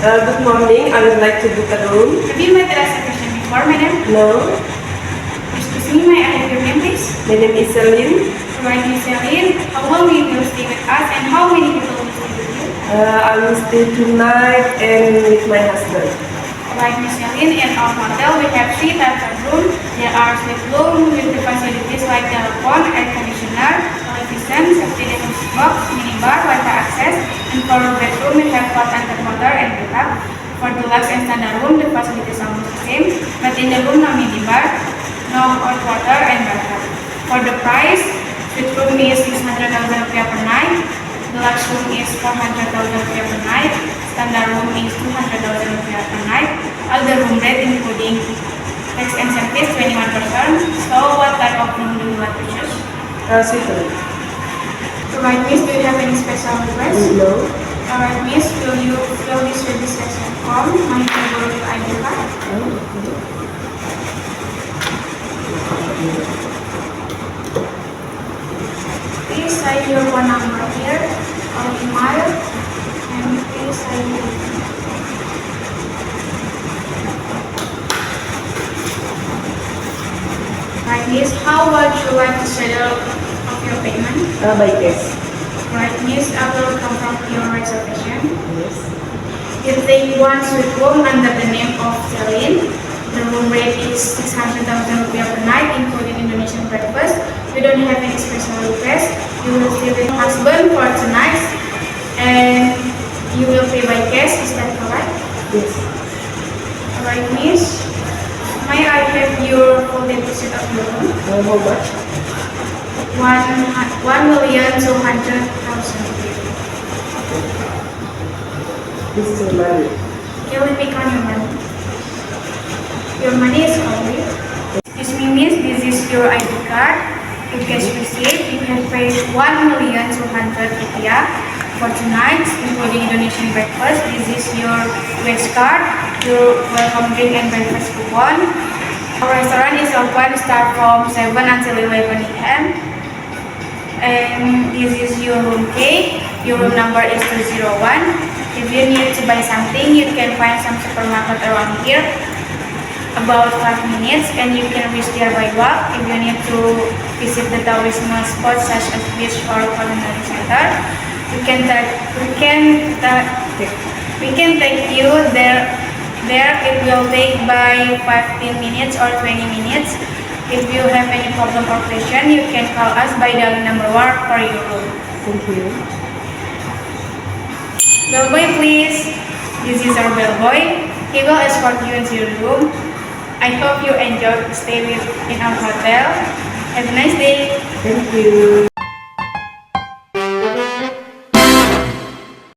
Good morning. I would like to book a room. Have you made the reservation before, madam? No. Excuse me, may I have your name, please? My name is Celine. Alright, Miss Celine. How long will you stay with us and how many people will stay with you? I will stay tonight and with my husband. Alright, Miss Celine, in our hotel we have 3 types of room. There are suite room with the facilities like telephone, air conditioner, television, safety deposit box, minibar, Wi-Fi access, and for bedroom we have hot and cold water and bathtub. For deluxe and standard room, the facilities are almost the same, but in the room no minibar, no hot water and bathtub. For the price, suite room is 600,000 rupiah per night, deluxe room is 400,000 rupiah per night, standard room is 200,000 rupiah per night. All the room rate including tax and service 21%. So what type of room do you want to choose? Suite room. Alright, Miss, do you have any special request? No. Alright, Miss, will you fill this registration form? My table with ID card. Please sign your phone number here or email, and please sign it. Right, Miss, how would you like to settle of your payment? By cash. Right, Miss, I will confirm your reservation. Yes. If they want suite room under the name of Celine, the room rate is 600,000 rupiah per night, including Indonesian breakfast. We don't have any special request. You will stay with your husband for tonight, and you will pay by cash. Is that correct? Yes. Alright, Miss. May I have your full deposit of your room? How much? 1,200,000. This is your money. Okay, let me count your money. Your money is complete. Excuse me, Miss, this is your ID card. You cash receipt. You have paid 1,200,000 rupiah for tonight, including Indonesian breakfast. This is your wage card, your welcome drink and breakfast coupon. Our restaurant is open start from 7 until 11 a.m. And this is your room key. Your room number is 201. If you need to buy something, you can find some supermarket around here about 5 minutes, and you can reach there by walk. If you need to visit the tourism spots such as beach or culinary center, we can take you there. It will take by 15 minutes or 20 minutes. If you have any problem or question, you can call us by dialing number 1 for your room. Thank you. Bellboy, please. This is our bellboy. He will escort you into your room. I hope you enjoy stay in our hotel. Have a nice day. Thank you.